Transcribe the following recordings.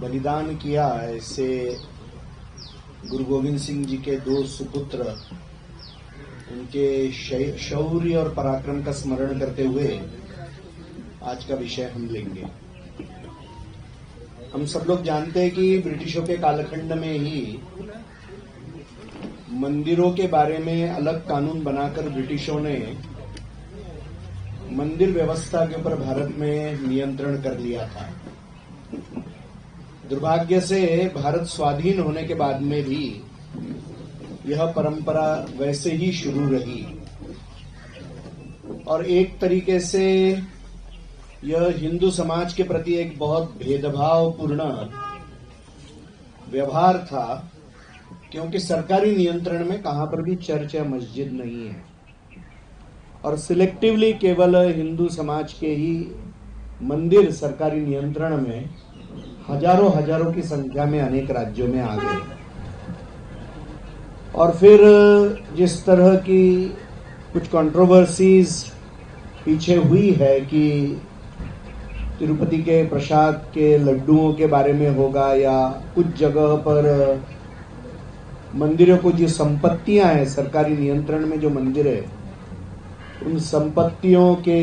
बलिदान किया, ऐसे गुरु गोविंद सिंह जी के दो सुपुत्र, उनके शौर्य और पराक्रम का स्मरण करते हुए आज का विषय हम लेंगे। हम सब लोग जानते हैं कि ब्रिटिशों के कालखंड में ही मंदिरों के बारे में अलग कानून बनाकर ब्रिटिशों ने मंदिर व्यवस्था के ऊपर भारत में नियंत्रण कर लिया था। दुर्भाग्य से भारत स्वाधीन होने के बाद में भी यह परंपरा वैसे ही शुरू रही और एक तरीके से यह हिंदू समाज के प्रति एक बहुत भेदभावपूर्ण व्यवहार था, क्योंकि सरकारी नियंत्रण में कहां पर भी चर्च या मस्जिद नहीं है और सिलेक्टिवली केवल हिंदू समाज के ही मंदिर सरकारी नियंत्रण में हजारों की संख्या में अनेक राज्यों में आ गए। और फिर जिस तरह की कुछ कंट्रोवर्सीज पीछे हुई है कि तिरुपति के प्रसाद के लड्डुओं के बारे में होगा या कुछ जगह पर मंदिरों को जो संपत्तियां हैं सरकारी नियंत्रण में जो मंदिर है उन संपत्तियों के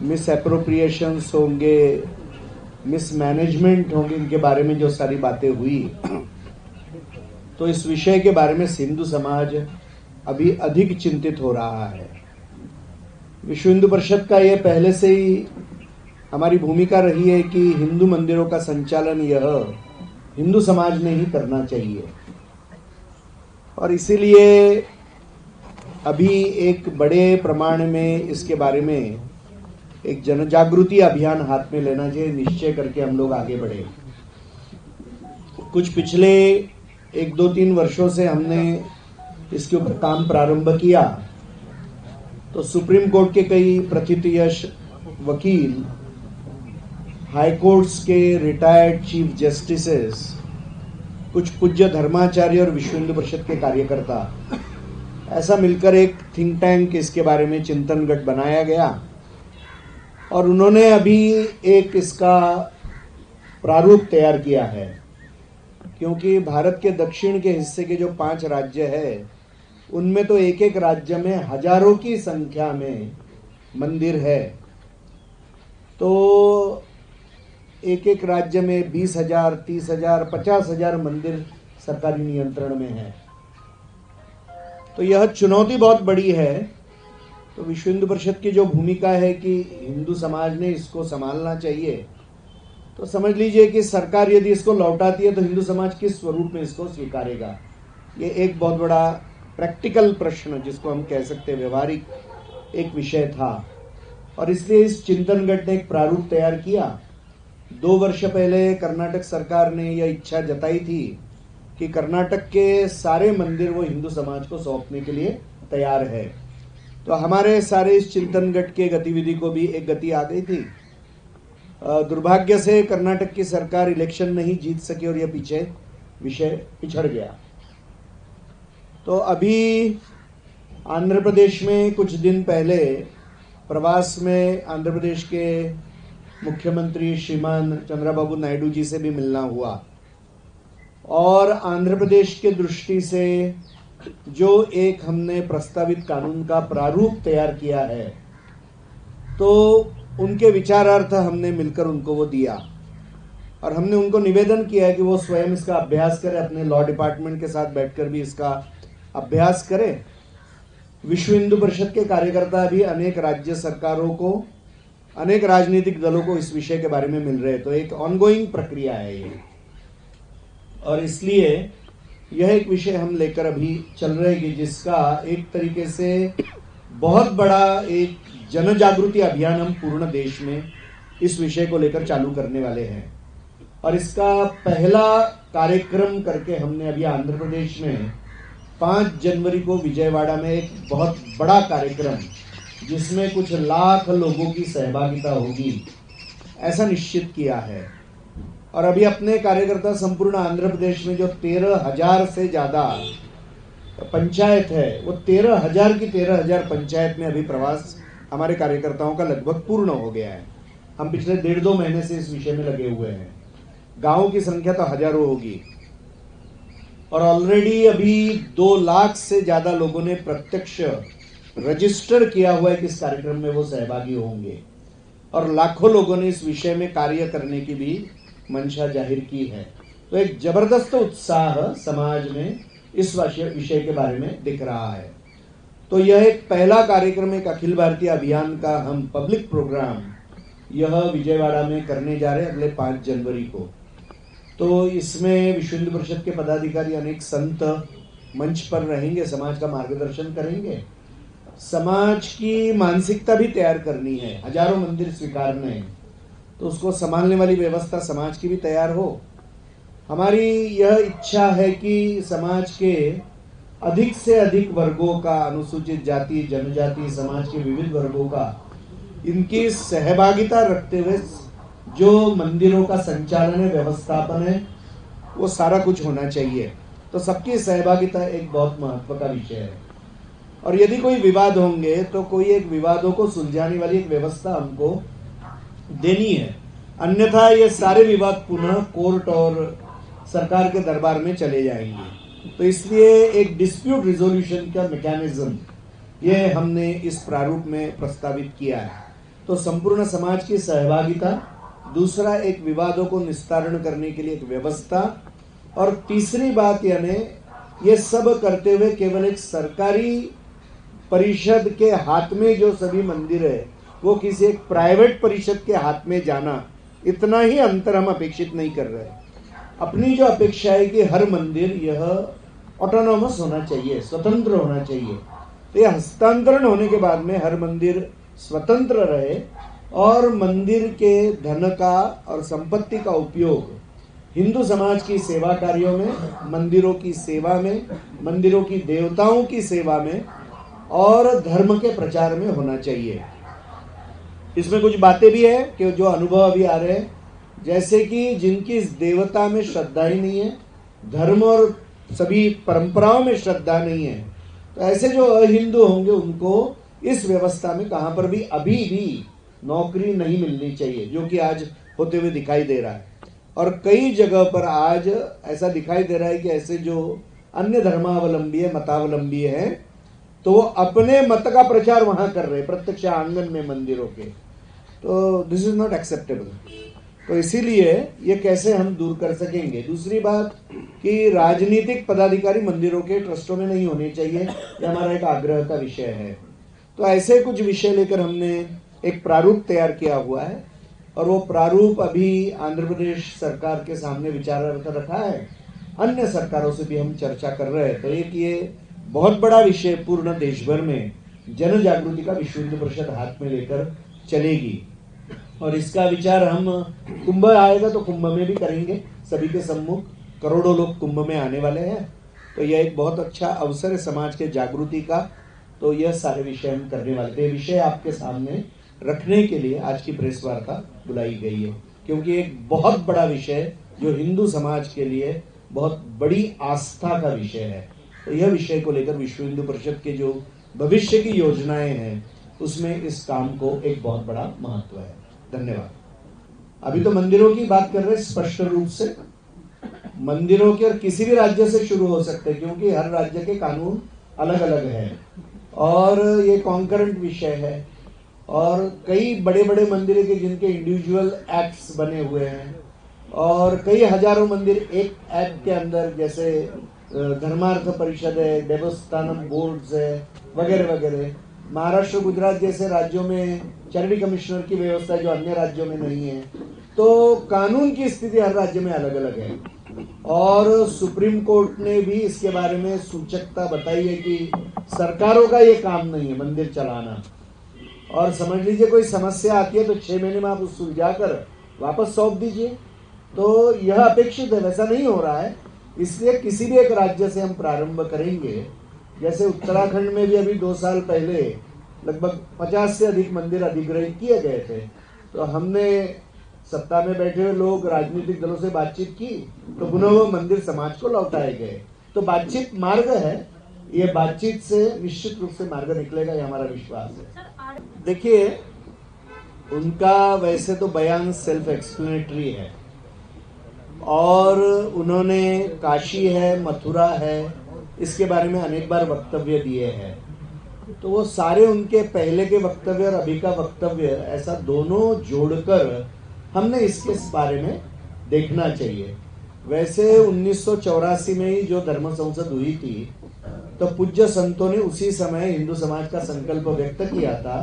मिस एप्रोप्रिएशंस होंगे, मिसमैनेजमेंट होंगे, इनके बारे में जो सारी बातें हुई, तो इस विषय के बारे में हिंदू समाज अभी अधिक चिंतित हो रहा है। विश्व हिंदू परिषद का यह पहले से ही हमारी भूमिका रही है कि हिंदू मंदिरों का संचालन यह हिंदू समाज ने ही करना चाहिए और इसीलिए अभी एक बड़े प्रमाण में इसके बारे में एक जनजागृति अभियान हाथ में लेना चाहिए, निश्चय करके हम लोग आगे बढ़े। कुछ पिछले 1-2-3 वर्षों से हमने इसके ऊपर काम प्रारंभ किया तो सुप्रीम कोर्ट के कई प्रथितयश वकील, हाई कोर्ट्स के रिटायर्ड चीफ जस्टिसेस, कुछ पूज्य धर्माचार्य और विश्व हिंदू परिषद के कार्यकर्ता, ऐसा मिलकर एक थिंक टैंक इसके बारे में चिंतन गठ बनाया गया और उन्होंने अभी एक इसका प्रारूप तैयार किया है, क्योंकि भारत के दक्षिण के हिस्से के जो 5 राज्य है उनमें तो एक एक राज्य में हजारों की संख्या में मंदिर है। तो एक एक राज्य में 20,000, 30,000, 50,000 मंदिर सरकारी नियंत्रण में है। तो यह चुनौती बहुत बड़ी है। तो विश्व हिंदू परिषद की जो भूमिका है कि हिंदू समाज ने इसको संभालना चाहिए, तो समझ लीजिए कि सरकार यदि इसको लौटाती है तो हिंदू समाज किस स्वरूप में इसको स्वीकारेगा। ये एक बहुत बड़ा प्रैक्टिकल प्रश्न, जिसको हम कह सकते हैं व्यवहारिक एक विषय था और इसलिए इस चिंतन गठ ने एक प्रारूप तैयार किया। 2 वर्ष पहले कर्नाटक सरकार ने यह इच्छा जताई थी कि कर्नाटक के सारे मंदिर वो हिंदू समाज को सौंपने के लिए तैयार है। तो हमारे सारे इस चिंतन गठ के गतिविधि को भी एक गति आ गई थी। दुर्भाग्य से कर्नाटक की सरकार इलेक्शन नहीं जीत सकी और यह विषय पिछड़ गया। तो अभी आंध्र प्रदेश में कुछ दिन पहले प्रवास में आंध्र प्रदेश के मुख्यमंत्री श्रीमान चंद्रबाबू नायडू जी से भी मिलना हुआ और आंध्र प्रदेश के दृष्टि से जो एक हमने प्रस्तावित कानून का प्रारूप तैयार किया है, तो उनके विचारार्थ हमने मिलकर उनको वो दिया और हमने उनको निवेदन किया है कि वो स्वयं इसका अभ्यास करें, अपने लॉ डिपार्टमेंट के साथ बैठकर भी इसका अभ्यास करें। विश्व हिंदू परिषद के कार्यकर्ता भी अनेक राज्य सरकारों को, अनेक राजनीतिक दलों को इस विषय के बारे में मिल रहे हैं। तो एक ऑनगोइंग प्रक्रिया है ये और इसलिए यह एक विषय हम लेकर अभी चल रहे हैं जिसका एक तरीके से बहुत बड़ा एक जन जागृति अभियान हम पूर्ण देश में इस विषय को लेकर चालू करने वाले हैं। और इसका पहला कार्यक्रम करके हमने अभी आंध्र प्रदेश में 5 जनवरी को विजयवाड़ा में एक बहुत बड़ा कार्यक्रम, जिसमें कुछ लाख लोगों की सहभागिता होगी, ऐसा निश्चित किया है। और अभी अपने कार्यकर्ता संपूर्ण आंध्र प्रदेश में जो 13,000 से ज्यादा पंचायत है, वो 13,000 की 13,000 पंचायत में अभी प्रवास हमारे कार्यकर्ताओं का लगभग पूर्ण हो गया है। हम पिछले 1.5-2 महीने से इस विषय में लगे हुए हैं गांवों की संख्या तो हजारों होगी और ऑलरेडी अभी 2 लाख से ज्यादा लोगों ने प्रत्यक्ष रजिस्टर किया हुआ है कि इस कार्यक्रम में वो सहभागी होंगे और लाखों लोगों ने इस विषय में कार्य करने की भी मंशा जाहिर की है। तो एक जबरदस्त उत्साह समाज में इस विषय के बारे में दिख रहा है। तो यह एक पहला कार्यक्रम, एक अखिल भारतीय अभियान का हम पब्लिक प्रोग्राम यह विजयवाड़ा में करने जा रहे हैं अगले 5 जनवरी को। तो इसमें विश्व हिंदू परिषद के पदाधिकारी, अनेक संत मंच पर रहेंगे, समाज का मार्गदर्शन करेंगे। समाज की मानसिकता भी तैयार करनी है। हजारों मंदिर स्वीकारने हैं तो उसको संभालने वाली व्यवस्था समाज की भी तैयार हो। हमारी यह इच्छा है कि समाज के अधिक से अधिक वर्गों का, अनुसूचित जाति, जनजाति, समाज के विविध वर्गों का, इनकी सहभागिता रखते हुए जो मंदिरों का संचालन है, व्यवस्थापन है, वो सारा कुछ होना चाहिए। तो सबकी सहभागिता एक बहुत महत्व का विषय है। और यदि कोई विवाद होंगे तो कोई एक विवादों को सुलझाने वाली एक व्यवस्था हमको देनी है, अन्यथा ये सारे विवाद पुनः कोर्ट और सरकार के दरबार में चले जाएंगे। तो इसलिए एक डिस्प्यूट रिजोल्यूशन का मैकेनिज्म ये हमने इस प्रारूप में प्रस्तावित किया है। तो संपूर्ण समाज की सहभागिता, दूसरा एक विवादों को निस्तारण करने के लिए एक व्यवस्था, और तीसरी बात यानी ये सब करते हुए केवल एक सरकारी परिषद के हाथ में जो सभी मंदिर है वो किसी एक प्राइवेट परिषद के हाथ में जाना, इतना ही अंतर हम अपेक्षित नहीं कर रहे। अपनी जो अपेक्षा है कि हर मंदिर यह ऑटोनॉमस होना चाहिए, स्वतंत्र होना चाहिए। तो यह हस्तांतरण होने के बाद में हर मंदिर स्वतंत्र रहे और मंदिर के धन का और संपत्ति का उपयोग हिंदू समाज की सेवा कार्यों में, मंदिरों की सेवा में, मंदिरों की देवताओं की सेवा में और धर्म के प्रचार में होना चाहिए। इसमें कुछ बातें भी है कि जो अनुभव अभी आ रहे हैं, जैसे कि जिनकी इस देवता में श्रद्धा ही नहीं है, धर्म और सभी परंपराओं में श्रद्धा नहीं है, तो ऐसे जो अहिंदू होंगे उनको इस व्यवस्था में कहां पर भी अभी भी नौकरी नहीं मिलनी चाहिए, जो कि आज होते हुए दिखाई दे रहा है। और कई जगह पर आज ऐसा दिखाई दे रहा है कि ऐसे जो अन्य धर्मावलंबी है, मतावलंबी है, तो वो अपने मत का प्रचार वहां कर रहे हैं प्रत्यक्ष आंगन में मंदिरों के। तो दिस इज नॉट एक्सेप्टेबल। तो इसीलिए ये कैसे हम दूर कर सकेंगे। दूसरी बात कि राजनीतिक पदाधिकारी मंदिरों के ट्रस्टों में नहीं होने चाहिए, ये हमारा एक आग्रह का विषय है। तो ऐसे कुछ विषय लेकर हमने एक प्रारूप तैयार किया हुआ है और वो प्रारूप अभी आंध्र प्रदेश सरकार के सामने विचारार्थ रखा है। अन्य सरकारों से भी हम चर्चा कर रहे हैं। तो एक ये बहुत बड़ा विषय पूर्ण देश भर में जन जागृति का विश्व हिंदू परिषद हाथ में लेकर चलेगी और इसका विचार हम कुंभ आएगा तो कुंभ में भी करेंगे। सभी के सम्मुख करोड़ों लोग कुंभ में आने वाले हैं, तो यह एक बहुत अच्छा अवसर है समाज के जागृति का। तो यह सारे विषय हम करने वाले थे। विषय आपके सामने रखने के लिए आज की प्रेस वार्ता बुलाई गई है, क्योंकि एक बहुत बड़ा विषय जो हिंदू समाज के लिए बहुत बड़ी आस्था का विषय है। तो यह विषय को लेकर विश्व हिंदू परिषद के जो भविष्य की योजनाएं हैं उसमें इस काम को एक बहुत बड़ा महत्व है। धन्यवाद। अभी तो मंदिरों की बात कर रहे हैं, स्पष्ट रूप से मंदिरों के और किसी भी राज्य से शुरू हो सकते हैं, क्योंकि हर राज्य के कानून अलग अलग है और ये कॉन्करेंट विषय है। और कई बड़े बड़े मंदिर के जिनके इंडिविजुअल एक्ट्स बने हुए हैं और कई हजारों मंदिर एक एक्ट के अंदर, जैसे धर्मार्थ परिषद है, देवस्थानम बोर्ड्स है, वगैरह वगैरह। महाराष्ट्र, गुजरात जैसे राज्यों में चैरिटी कमिश्नर की व्यवस्था जो अन्य राज्यों में नहीं है। तो कानून की स्थिति हर राज्य में अलग अलग है और सुप्रीम कोर्ट ने भी इसके बारे में सूचकता बताई है कि सरकारों का ये काम नहीं है मंदिर चलाना। और समझ लीजिए कोई समस्या आती है तो 6 महीने में आप उस सुलझाकर वापस सौंप दीजिए। तो यह अपेक्षित है, वैसा नहीं हो रहा है। इसलिए किसी भी एक राज्य से हम प्रारंभ करेंगे। जैसे उत्तराखंड में भी अभी 2 साल पहले लगभग 50 से अधिक मंदिर अधिग्रहित किए गए थे। तो हमने सत्ता में बैठे हुए लोग राजनीतिक दलों से बातचीत की तो पुनः वो मंदिर समाज को लौटाए गए। तो बातचीत मार्ग है, ये बातचीत से निश्चित रूप से मार्ग निकलेगा, ये हमारा विश्वास है। देखिए, उनका वैसे तो बयान सेल्फ एक्सप्लेनेटरी है और उन्होंने काशी है, मथुरा है, इसके बारे में अनेक बार वक्तव्य दिए हैं। तो वो सारे उनके पहले के वक्तव्य और अभी का वक्तव्य ऐसा दोनों जोड़कर हमने इसके बारे में देखना चाहिए। वैसे 1984 में ही जो धर्म संसद हुई थी तो पूज्य संतों ने उसी समय हिंदू समाज का संकल्प व्यक्त किया था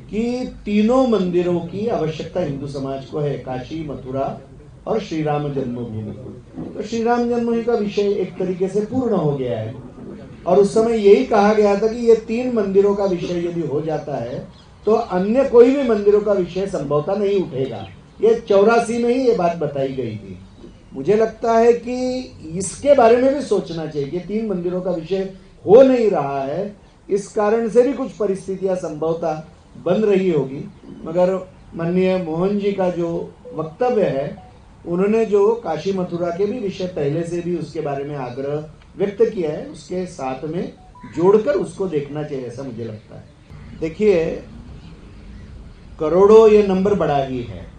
कि तीनों मंदिरों की आवश्यकता हिंदू समाज को है, काशी, मथुरा और श्री राम जन्मभूमि। तो श्री राम जन्मभूमि का विषय एक तरीके से पूर्ण हो गया है और उस समय यही कहा गया था कि ये 3 मंदिरों का विषय यदि हो जाता है तो अन्य कोई भी मंदिरों का विषय संभवतः नहीं उठेगा। ये 84 में ही ये बात बताई गई थी। मुझे लगता है कि इसके बारे में भी सोचना चाहिए कि 3 मंदिरों का विषय हो नहीं रहा है, इस कारण से भी कुछ परिस्थितियां संभवतः बन रही होगी। मगर माननीय मोहन जी का जो वक्तव्य है, उन्होंने जो काशी मथुरा के भी विषय पहले से भी उसके बारे में आग्रह व्यक्त किया है, उसके साथ में जोड़कर उसको देखना चाहिए, ऐसा मुझे लगता है। देखिए, करोड़ों ये नंबर बड़ा ही है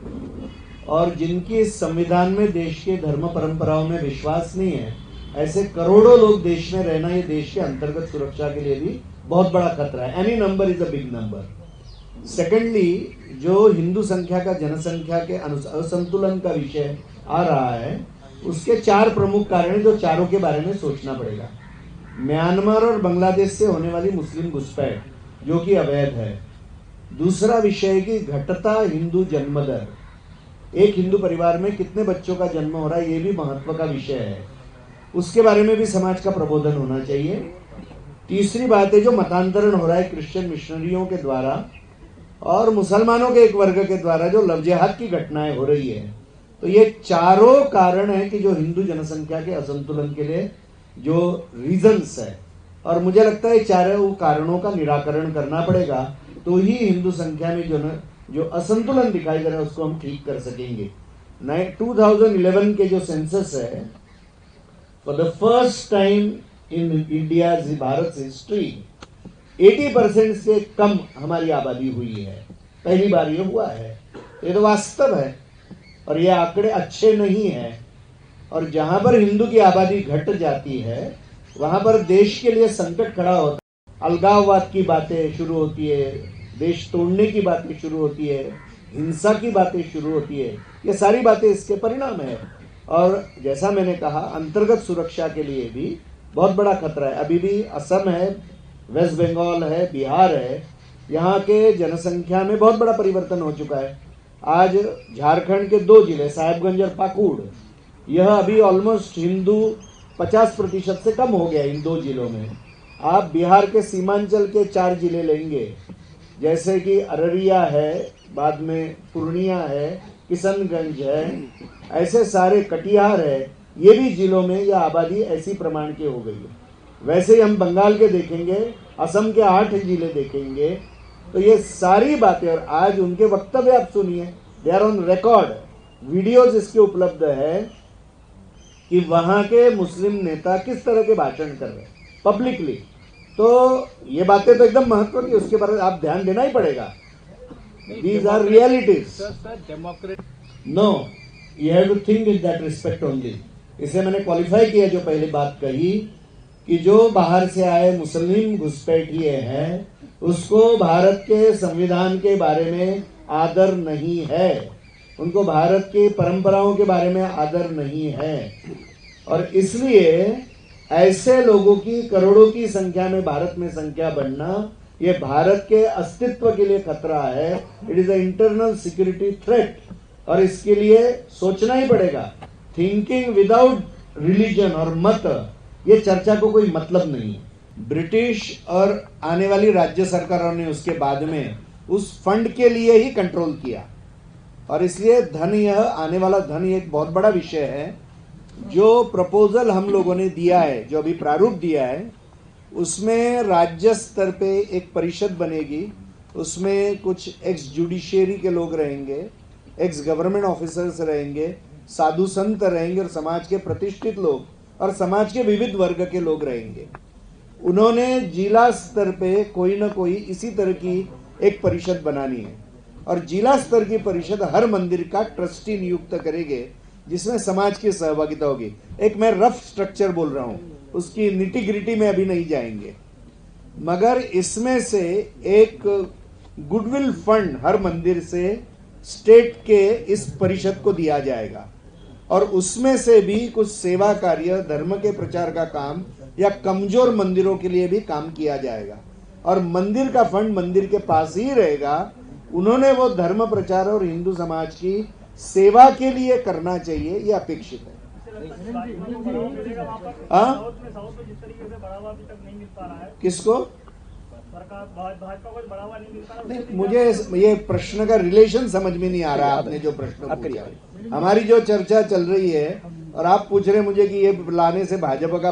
और जिनकी संविधान में देश के धर्म परंपराओं में विश्वास नहीं है, ऐसे करोड़ों लोग देश में रहना ये देश के अंतर्गत सुरक्षा के लिए भी बहुत बड़ा खतरा है। Any number is a big number. Secondly, जो हिंदू संख्या का जनसंख्या के असंतुलन का विषय आ रहा है, उसके 4 प्रमुख कारण जो चारों के बारे में सोचना पड़ेगा। म्यांमार और बांग्लादेश से होने वाली मुस्लिम घुसपैठ जो कि अवैध है। दूसरा विषय की घटता हिंदू जन्म दर, एक हिंदू परिवार में कितने बच्चों का जन्म हो रहा है, ये भी महत्व का विषय है, उसके बारे में भी समाज का प्रबोधन होना चाहिए। तीसरी बात है जो मतांतरण हो रहा है क्रिश्चियन मिशनरियों के द्वारा और मुसलमानों के एक वर्ग के द्वारा जो लव जिहाद की घटनाएं हो रही है। तो ये चारों कारण है कि जो हिंदू जनसंख्या के असंतुलन के लिए जो रीजंस है, और मुझे लगता है चारों कारणों का निराकरण करना पड़ेगा, तो ही हिंदू संख्या में जो असंतुलन दिखाई दे रहा है उसको हम ठीक कर सकेंगे। 2011 के जो सेंसस है, for the first time in India Bharat history 80% से कम हमारी आबादी हुई है। पहली बार ये हुआ है। ये तो वास्तव है और ये आंकड़े अच्छे नहीं हैं। और जहां पर हिंदू की आबादी घट जाती है वहां पर देश के लिए संकट खड़ा होता है। अलगाववाद की बातें शुरू होती है, देश तोड़ने की बातें शुरू होती है, हिंसा की बातें शुरू होती है। ये सारी बातें इसके परिणाम है। और जैसा मैंने कहा, अंतर्गत सुरक्षा के लिए भी बहुत बड़ा खतरा है। अभी भी असम है, वेस्ट बंगाल है, बिहार है, यहाँ के जनसंख्या में बहुत बड़ा परिवर्तन हो चुका है। आज झारखंड के 2 जिले साहेबगंज और पाकुड़, यह अभी ऑलमोस्ट हिंदू 50% से कम हो गया इन 2 जिलों में। आप बिहार के सीमांचल के 4 जिले लेंगे, जैसे कि अररिया है, बाद में पूर्णिया है, किशनगंज है, ऐसे सारे, कटिहार है, ये भी जिलों में यह आबादी ऐसी प्रमाण की हो गई है। वैसे ही हम बंगाल के देखेंगे, असम के 8 जिले देखेंगे, तो ये सारी बातें, और आज उनके वक्तव्य आप सुनिए, they are on record, videos इसके उपलब्ध है कि वहां के मुस्लिम नेता किस तरह के भाषण कर रहे हैं पब्लिकली। तो ये बातें तो एकदम महत्व की, उसके बारे में आप ध्यान देना ही पड़ेगा। These are realities. No, you have to think in that respect only. इसे मैंने क्वालिफाई किया जो पहले बात कही कि जो बाहर से आए मुस्लिम घुसपैठिए हैं उसको भारत के संविधान के बारे में आदर नहीं है, उनको भारत की परंपराओं के बारे में आदर नहीं है। और इसलिए ऐसे लोगों की करोड़ों की संख्या में भारत में संख्या बढ़ना ये भारत के अस्तित्व के लिए खतरा है। It is a internal security threat और इसके लिए सोचना ही पड़ेगा। थिंकिंग विदाउट रिलीजन और मत, ये चर्चा को कोई मतलब नहीं है। ब्रिटिश और आने वाली राज्य सरकारों ने उसके बाद में उस फंड के लिए ही कंट्रोल किया और इसलिए धन, यह आने वाला धन एक बहुत बड़ा विषय है। जो प्रपोजल हम लोगों ने दिया है, जो अभी प्रारूप दिया है, उसमें राज्य स्तर पे एक परिषद बनेगी, उसमें कुछ एक्स जुडिशियरी के लोग रहेंगे, एक्स गवर्नमेंट ऑफिसर्स रहेंगे, साधु संत रहेंगे और समाज के प्रतिष्ठित लोग और समाज के विविध वर्ग के लोग रहेंगे। उन्होंने जिला स्तर पे कोई ना कोई इसी तरह की एक परिषद बनानी है और जिला स्तर की परिषद हर मंदिर का ट्रस्टी नियुक्त करेंगे जिसमें समाज की सहभागिता होगी। एक मैं रफ स्ट्रक्चर बोल रहा हूं, उसकी निटी ग्रिटी में अभी नहीं जाएंगे, मगर इसमें से एक गुडविल फंड हर मंदिर से स्टेट के इस परिषद को दिया जाएगा और उसमें से भी कुछ सेवा कार्य, धर्म के प्रचार का काम या कमजोर मंदिरों के लिए भी काम किया जाएगा और मंदिर का फंड मंदिर के पास ही रहेगा। उन्होंने वो धर्म प्रचार और हिंदू समाज की सेवा के लिए करना चाहिए, ये अपेक्षित है। किसको? नहीं, मुझे ये प्रश्न का रिलेशन समझ में नहीं आ रहा। आपने जो प्रश्न पूछा, हमारी जो चर्चा चल रही है और आप पूछ रहे मुझे कि ये लाने से भाजपा का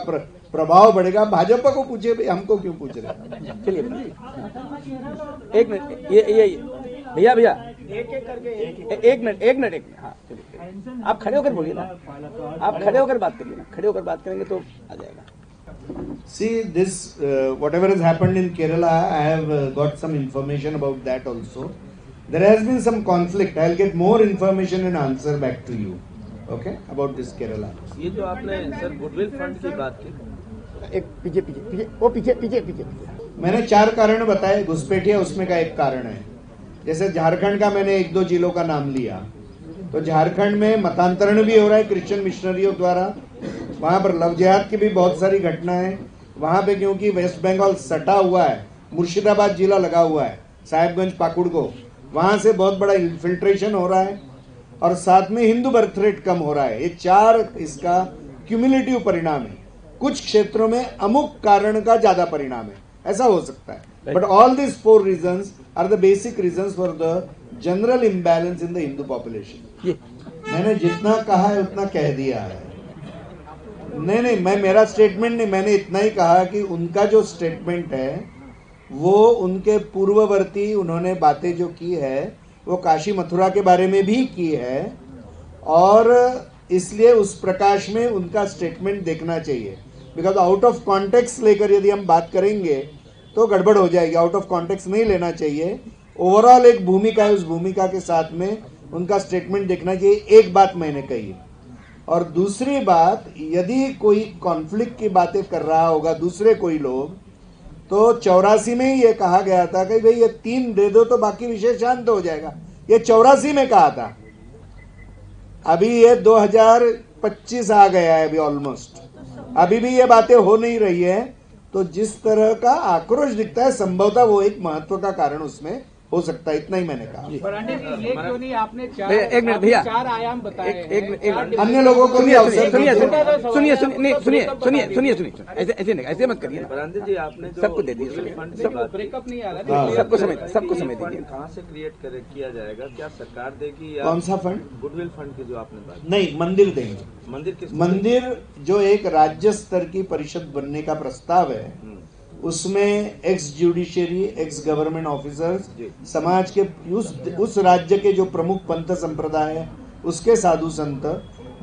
प्रभाव बढ़ेगा। भाजपा को पूछे, हमको क्यों पूछ रहे? चलिए एक मिनट, ये भैया एक करके एक मिनट हाँ चलिए, आप खड़े होकर बोलिए ना, आप खड़े होकर बात करिए ना, खड़े होकर बात करेंगे तो आ जाएगा। See this, whatever has happened in Kerala, I have got some information about that also. There has been some conflict. I'll get more information and answer back to you. Okay, about this Kerala. ये जो आपने sir goodwill fund की बात की, एक पीछे मैंने 4 कारण बताए। घुसपैठिया उसमें का एक कारण है। जैसे झारखंड का मैंने 1-2 जिलों का नाम लिया, तो झारखंड में मतांतरण भी हो रहा है क्रिश्चियन मिशनरियों द्वारा। वहां पर लव जिहाद की भी बहुत सारी घटनाएं वहां पे, क्योंकि वेस्ट बंगाल सटा हुआ है, मुर्शिदाबाद जिला लगा हुआ है साहेबगंज पाकुड़ को, वहां से बहुत बड़ा इन्फिल्ट्रेशन हो रहा है और साथ में हिंदू बर्थ रेट कम हो रहा है। ये 4 इसका क्यूमुलेटिव परिणाम है। कुछ क्षेत्रों में अमुक कारण का ज्यादा परिणाम है, ऐसा हो सकता है। But all this 4 reasons are the basic reasons for the general imbalance in the Hindu population. मैंने जितना कहा है उतना कह दिया है। नहीं, मैं मेरा स्टेटमेंट नहीं, मैंने इतना ही कहा कि उनका जो स्टेटमेंट है वो उनके पूर्ववर्ती उन्होंने बातें जो की है वो काशी मथुरा के बारे में भी की है और इसलिए उस प्रकाश में उनका स्टेटमेंट देखना चाहिए। बिकॉज आउट ऑफ कॉन्टेक्स्ट लेकर यदि हम बात करेंगे तो गड़बड़ हो जाएगी। आउट ऑफ कॉन्टेक्स्ट नहीं लेना चाहिए। ओवरऑल एक भूमिका है, उस भूमिका के साथ में उनका स्टेटमेंट देखना चाहिए। एक बात मैंने कही और दूसरी बात, यदि कोई कॉन्फ्लिक्ट की बातें कर रहा होगा दूसरे कोई लोग, तो 84 में ही ये कहा गया था कि भाई ये 3 दे दो तो बाकी विषय शांत हो जाएगा। ये 84 में कहा था, अभी ये 2025 आ गया है अभी ऑलमोस्ट, अभी भी ये बातें हो नहीं रही है। तो जिस तरह का आक्रोश दिखता है संभवतः वो एक महत्व का कारण उसमें हो सकता है। इतना ही मैंने कहा। क्यों नहीं आपने 4 आयाम बताए, अन्य लोगों को भी सुनिए, ऐसे मत करिए। बरांडे जी, आपने सबको दे दीजिए, ब्रेकअप नहीं आ रहा, सबको समय दीजिए। कहाँ से क्रिएट किया जाएगा? क्या सरकार देगी या कौन सा फंड? गुडविल फंड की जो आपने बात? नहीं, मंदिर देंगे। मंदिर जो एक राज्य स्तर की परिषद बनने का प्रस्ताव है, उसमें x judiciary, x government officers, समाज के उस राज्य के जो प्रमुख पंथ संप्रदाय है उसके साधु संत,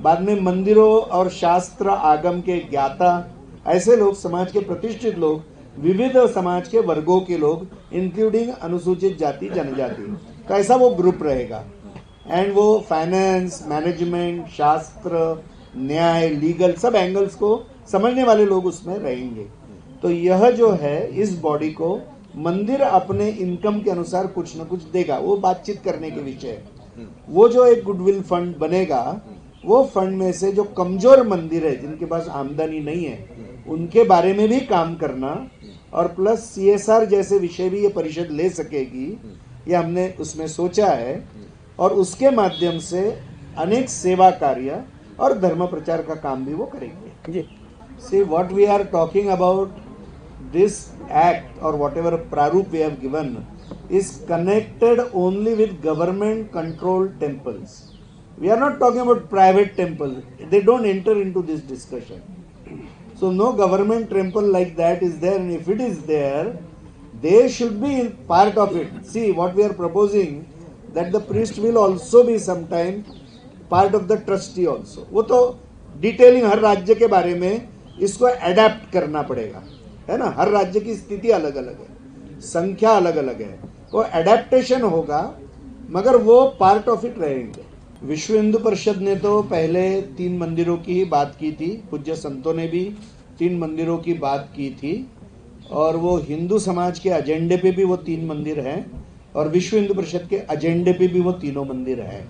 बाद में मंदिरों और शास्त्र आगम के ज्ञाता, ऐसे लोग, समाज के प्रतिष्ठित लोग, विविध समाज के वर्गों के लोग, इंक्लूडिंग अनुसूचित जाति जनजाति, तो ऐसा वो ग्रुप रहेगा। एंड वो फाइनेंस, मैनेजमेंट, शास्त्र, न्याय, लीगल, सब एंगल्स को समझने वाले लोग उसमें रहेंगे। तो यह जो है, इस बॉडी को मंदिर अपने इनकम के अनुसार कुछ न कुछ देगा, वो बातचीत करने के विषय है। वो जो एक गुडविल फंड बनेगा, वो फंड में से जो कमजोर मंदिर है जिनके पास आमदनी नहीं है उनके बारे में भी काम करना और प्लस CSR जैसे विषय भी ये परिषद ले सकेगी, ये हमने उसमें सोचा है। और उसके माध्यम से अनेक सेवा कार्य और धर्म प्रचार का काम भी वो करेंगे। See, what we are talking about, this act or whatever prarup we have given is connected only with government controlled temples. We are not talking about private temples. They don't enter into this discussion. So no government temple like that is there, and if it is there, they should be part of it. See, what we are proposing, that the priest will also be sometime part of the trustee also. वो तो detailing हर राज्य के बारे में इसको adapt करना पड़ेगा, है ना। हर राज्य की स्थिति अलग अलग है, संख्या अलग अलग है, वो एडेप्टेशन होगा, मगर वो पार्ट ऑफ इट रहेंगे। विश्व हिंदू परिषद ने तो पहले 3 मंदिरों की ही बात की थी, पूज्य संतों ने भी 3 मंदिरों की बात की थी और वो हिंदू समाज के एजेंडे पे भी वो 3 मंदिर हैं और विश्व हिंदू परिषद के एजेंडे पे भी वो तीनों मंदिर हैं।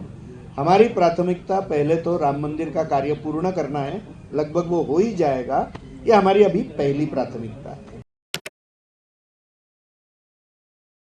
हमारी प्राथमिकता पहले तो राम मंदिर का कार्य पूर्ण करना है, लगभग वो हो ही जाएगा, ये हमारी अभी पहली प्राथमिकता है।